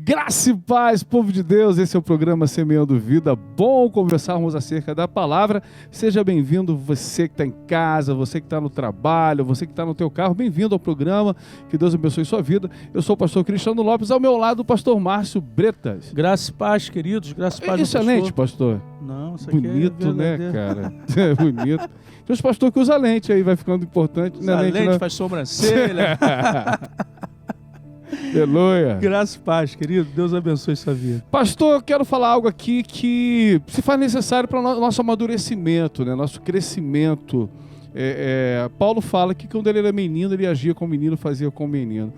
Graça e paz, povo de Deus, esse é o programa Semeando Vida. Bom conversarmos acerca da palavra. Seja bem-vindo você que está em casa, você que está no trabalho, você que está no teu carro. Bem-vindo ao programa, que Deus abençoe sua vida. Eu sou o pastor Cristiano Lopes, ao meu lado o pastor Márcio Bretas. Graça e paz, queridos, graça e paz. Excelente, pastor. Não, isso aqui bonito, né, cara? É bonito. Tem uns pastores que usam lente aí, vai ficando importante. Usa lente, faz sobrancelha. Aleluia. Graça e paz, querido. Deus abençoe sua vida. Pastor, eu quero falar algo aqui que se faz necessário para o nosso amadurecimento, né? Nosso crescimento. Paulo fala que quando ele era menino, ele agia como menino, fazia como menino.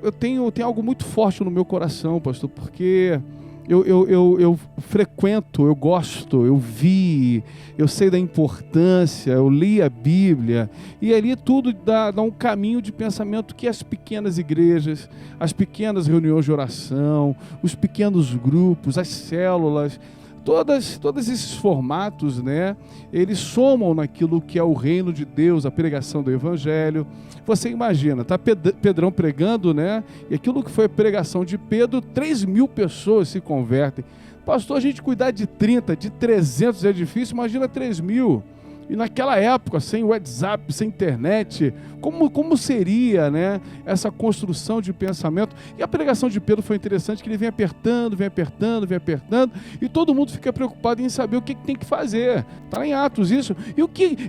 Eu tenho algo muito forte no meu coração, pastor, porque eu frequento, eu gosto, eu vi, eu sei da importância, eu li a Bíblia, e ali tudo dá um caminho de pensamento que as pequenas igrejas, as pequenas reuniões de oração, os pequenos grupos, as células, todos esses formatos, né, eles somam naquilo que é o reino de Deus, a pregação do Evangelho. Você imagina, tá Pedrão pregando, né, e aquilo que foi a pregação de Pedro, 3.000 pessoas se convertem. Pastor, a gente cuidar de 30, de 300 é difícil, imagina 3.000. E naquela época, sem WhatsApp, sem internet, como seria, né, essa construção de pensamento? E a pregação de Pedro foi interessante, que ele vem apertando, e todo mundo fica preocupado em saber o que tem que fazer. Está em Atos isso.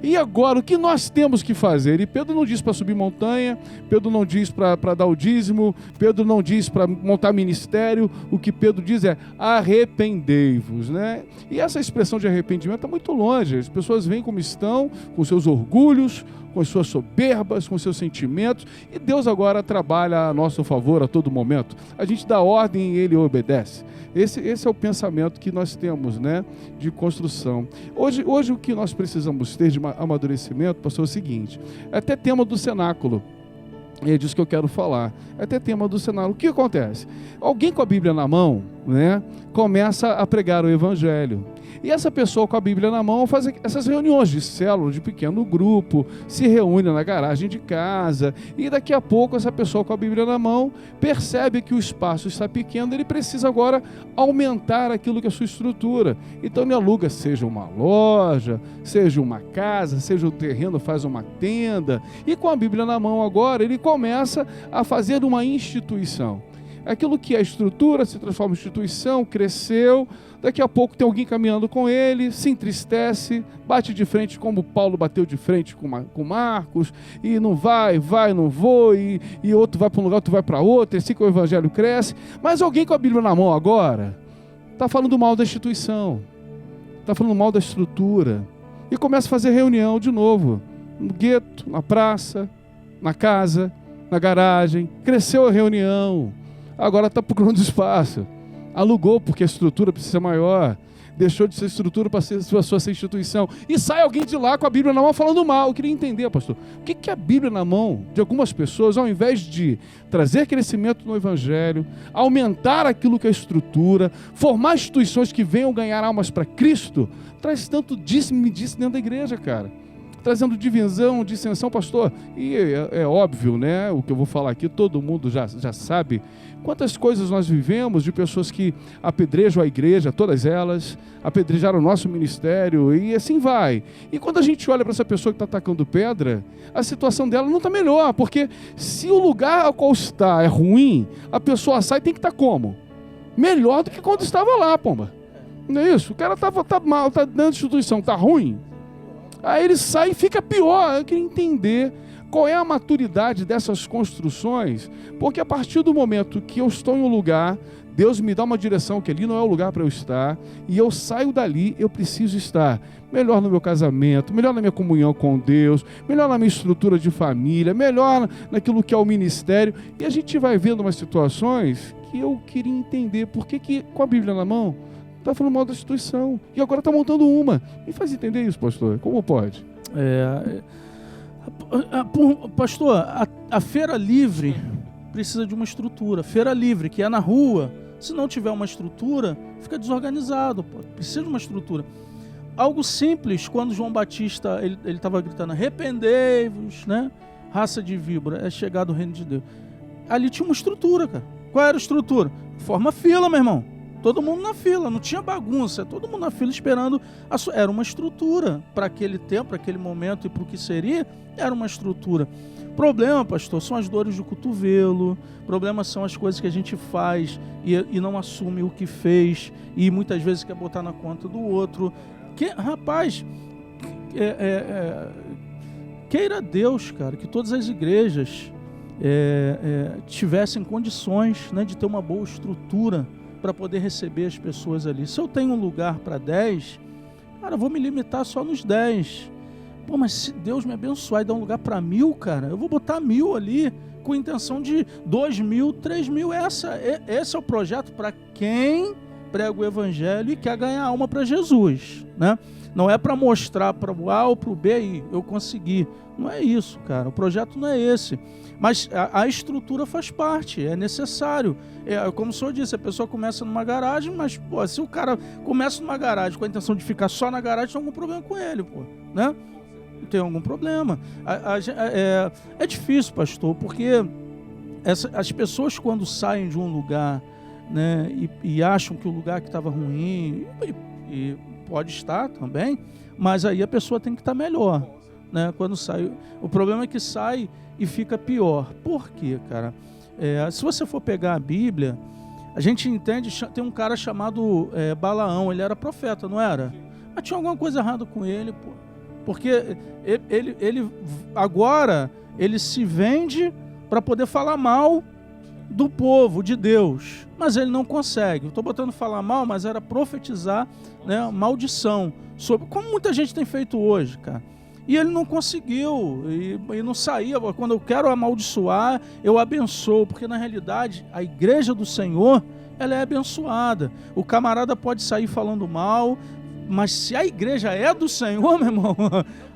E agora, o que nós temos que fazer? E Pedro não diz para subir montanha, Pedro não diz para dar o dízimo, Pedro não diz para montar ministério. O que Pedro diz é: arrependei-vos, né? E essa expressão de arrependimento está muito longe. As pessoas vêm como estão, com seus orgulhos, com as suas soberbas, com seus sentimentos, e Deus agora trabalha a nosso favor a todo momento. A gente dá ordem e Ele obedece. Esse é o pensamento que nós temos, né, de construção. Hoje o que nós precisamos ter de amadurecimento, pastor, é o seguinte: é até tema do cenáculo. E é disso que eu quero falar. É até tema do cenáculo. O que acontece? Alguém com a Bíblia na mão, né, começa a pregar o Evangelho. E essa pessoa com a Bíblia na mão faz essas reuniões de célula, de pequeno grupo, se reúne na garagem de casa, e daqui a pouco essa pessoa com a Bíblia na mão percebe que o espaço está pequeno, ele precisa agora aumentar aquilo que é a sua estrutura. Então ele aluga, seja uma loja, seja uma casa, seja um terreno, faz uma tenda, e com a Bíblia na mão agora ele começa a fazer uma instituição. Aquilo que é estrutura se transforma em instituição, cresceu, daqui a pouco tem alguém caminhando com ele, se entristece, bate de frente como Paulo bateu de frente com Marcos, e não vai, não vou, e outro vai para um lugar, outro vai para outro, assim que o Evangelho cresce. Mas alguém com a Bíblia na mão agora está falando mal da instituição, está falando mal da estrutura, e começa a fazer reunião de novo, no gueto, na praça, na casa, na garagem. Cresceu a reunião, agora está procurando espaço, alugou porque a estrutura precisa ser maior, deixou de ser estrutura para ser instituição, e sai alguém de lá com a Bíblia na mão falando mal. Eu queria entender, pastor, o que é a Bíblia na mão de algumas pessoas, ao invés de trazer crescimento no Evangelho, aumentar aquilo que é estrutura, formar instituições que venham ganhar almas para Cristo, traz tanto disse-me-disse dentro da igreja, cara, trazendo divisão, dissensão, pastor. E é óbvio, né, o que eu vou falar aqui, todo mundo já sabe quantas coisas nós vivemos de pessoas que apedrejam a igreja, todas elas, apedrejaram o nosso ministério, e assim vai. E quando a gente olha para essa pessoa que está atacando pedra, a situação dela não está melhor, porque se o lugar ao qual está é ruim, a pessoa sai, tem que estar como? Melhor do que quando estava lá, pomba. Não é isso? O cara tá mal, está dentro da instituição, está ruim. Aí ele sai e fica pior. Eu queria entender qual é a maturidade dessas construções, porque a partir do momento que eu estou em um lugar, Deus me dá uma direção que ali não é o lugar para eu estar, e eu saio dali, eu preciso estar melhor no meu casamento, melhor na minha comunhão com Deus, melhor na minha estrutura de família, melhor naquilo que é o ministério. E a gente vai vendo umas situações que eu queria entender por que com a Bíblia na mão está falando mal da instituição, e agora está montando uma. Me faz entender isso, pastor. Como pode? Pastor, a feira livre precisa de uma estrutura. Feira livre, que é na rua, se não tiver uma estrutura, fica desorganizado. Precisa de uma estrutura. Algo simples, quando João Batista ele estava gritando: arrependei-vos, né? Raça de víbora, é chegado o reino de Deus. Ali tinha uma estrutura, cara. Qual era a estrutura? Forma fila, meu irmão. Todo mundo na fila, não tinha bagunça, todo mundo na fila esperando. Era uma estrutura para aquele tempo, para aquele momento e para o que seria, era uma estrutura. Problema, pastor, são as dores do cotovelo, problema são as coisas que a gente faz e não assume o que fez e muitas vezes quer botar na conta do outro. Rapaz, queira Deus, cara, que todas as igrejas tivessem condições, né, de ter uma boa estrutura para poder receber as pessoas ali. Se eu tenho um lugar para 10, cara, eu vou me limitar só nos 10. Pô, mas se Deus me abençoar e dar um lugar para 1.000, cara, eu vou botar 1.000 ali com intenção de 2.000, 3.000. Esse é o projeto para quem prega o evangelho e quer ganhar alma para Jesus, né? Não é para mostrar para o A ou para o B aí, eu consegui. Não é isso, cara. O projeto não é esse. Mas a estrutura faz parte, é necessário. Como o senhor disse, a pessoa começa numa garagem, mas pô, se o cara começa numa garagem com a intenção de ficar só na garagem, tem algum problema com ele, pô, né? Tem algum problema. É difícil, pastor, porque as pessoas quando saem de um lugar, né, e acham que o lugar que estava ruim, e pode estar também, mas aí a pessoa tem que estar melhor, né? Quando sai, o problema é que sai e fica pior. Por quê, cara? Se você for pegar a Bíblia, a gente entende, tem um cara chamado Balaão, ele era profeta, não era? Mas tinha alguma coisa errada com ele, pô. Porque ele agora ele se vende para poder falar mal do povo, de Deus, mas ele não consegue. Eu estou botando falar mal, mas era profetizar, né, maldição, como muita gente tem feito hoje, cara. E ele não conseguiu, e não saía. Quando eu quero amaldiçoar, eu abençoo, porque na realidade a igreja do Senhor, ela é abençoada. O camarada pode sair falando mal, mas se a igreja é do Senhor, meu irmão,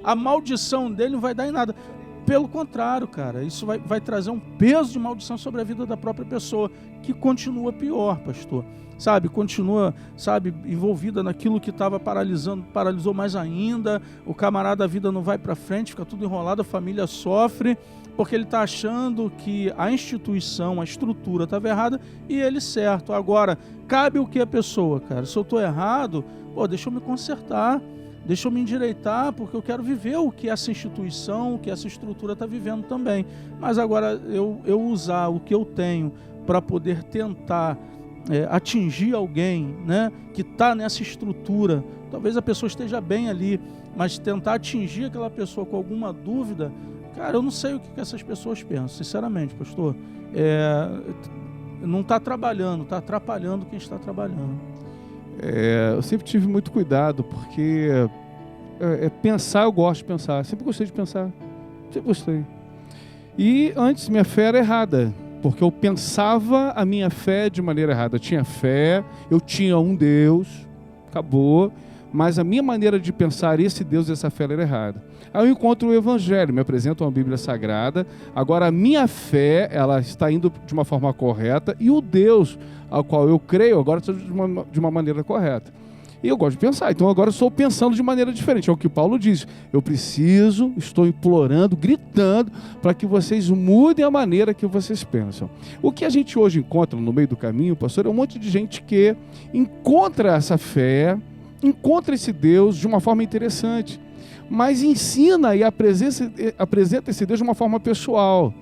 a maldição dele não vai dar em nada. Pelo contrário, cara, isso vai trazer um peso de maldição sobre a vida da própria pessoa, que continua pior, pastor. Sabe, continua, sabe, envolvida naquilo que estava paralisando, paralisou mais ainda. O camarada, a vida não vai para frente, fica tudo enrolado, a família sofre, porque ele está achando que a instituição, a estrutura estava errada e ele certo. Agora, cabe o que a pessoa, cara? Se eu estou errado, pô, deixa eu me consertar, deixa eu me endireitar, porque eu quero viver o que essa instituição, o que essa estrutura está vivendo também. Mas agora, eu usar o que eu tenho para poder tentar atingir alguém, né, que está nessa estrutura, talvez a pessoa esteja bem ali, mas tentar atingir aquela pessoa com alguma dúvida, cara, eu não sei o que essas pessoas pensam, sinceramente, pastor. Não está trabalhando, está atrapalhando quem está trabalhando. Eu sempre tive muito cuidado, porque pensar, eu gosto de pensar, sempre gostei de pensar, sempre gostei. E antes minha fé era errada, porque eu pensava a minha fé de maneira errada. Eu tinha fé, eu tinha um Deus, acabou, mas a minha maneira de pensar esse Deus, essa fé era errada. Aí eu encontro o Evangelho, me apresentam uma Bíblia Sagrada, agora a minha fé, ela está indo de uma forma correta, e o Deus ao qual eu creio, agora está de uma maneira correta. E eu gosto de pensar, então agora eu estou pensando de maneira diferente. É o que Paulo diz, eu preciso, estou implorando, gritando, para que vocês mudem a maneira que vocês pensam. O que a gente hoje encontra no meio do caminho, pastor, é um monte de gente que encontra essa fé, encontra esse Deus de uma forma interessante, mas ensina e apresenta esse Deus de uma forma pessoal.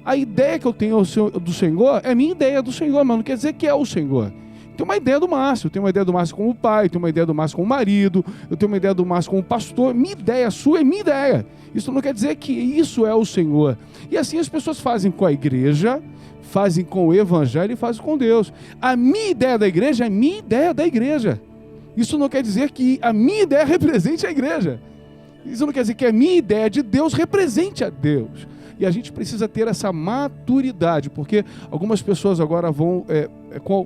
A ideia que eu tenho do Senhor é minha ideia do Senhor, mas não quer dizer que é o Senhor. Tenho uma ideia do Márcio, eu tenho uma ideia do Márcio como pai, tenho uma ideia do Márcio como marido, eu tenho uma ideia do Márcio como pastor. Minha ideia, sua é minha ideia. Isso não quer dizer que isso é o Senhor. E assim as pessoas fazem com a igreja, fazem com o Evangelho e fazem com Deus. A minha ideia da igreja é minha ideia da igreja. Isso não quer dizer que a minha ideia represente a igreja. Isso não quer dizer que a minha ideia de Deus represente a Deus. E a gente precisa ter essa maturidade, porque algumas pessoas agora vão,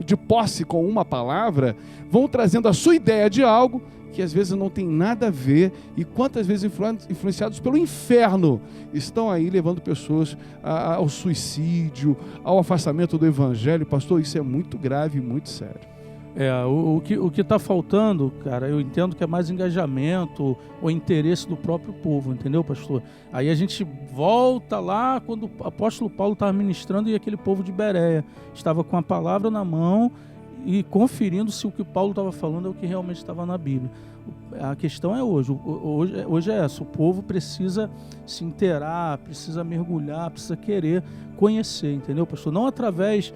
de posse com uma palavra, vão trazendo a sua ideia de algo que às vezes não tem nada a ver, e quantas vezes influenciados pelo inferno estão aí levando pessoas ao suicídio, ao afastamento do Evangelho. Pastor, isso é muito grave e muito sério. O que está faltando, cara, eu entendo que é mais engajamento ou interesse do próprio povo, entendeu, pastor? Aí a gente volta lá quando o apóstolo Paulo estava ministrando e aquele povo de Bereia estava com a palavra na mão e conferindo se o que Paulo estava falando é o que realmente estava na Bíblia. A questão é hoje é essa: o povo precisa se inteirar, precisa mergulhar, precisa querer conhecer, entendeu, pastor? Não através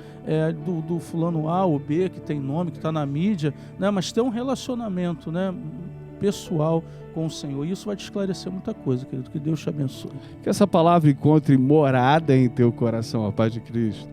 do fulano A ou B, que tem nome, que está na mídia, né? Mas ter um relacionamento, né, pessoal com o Senhor. E isso vai te esclarecer muita coisa, querido. Que Deus te abençoe. Que essa palavra encontre morada em teu coração, a paz de Cristo.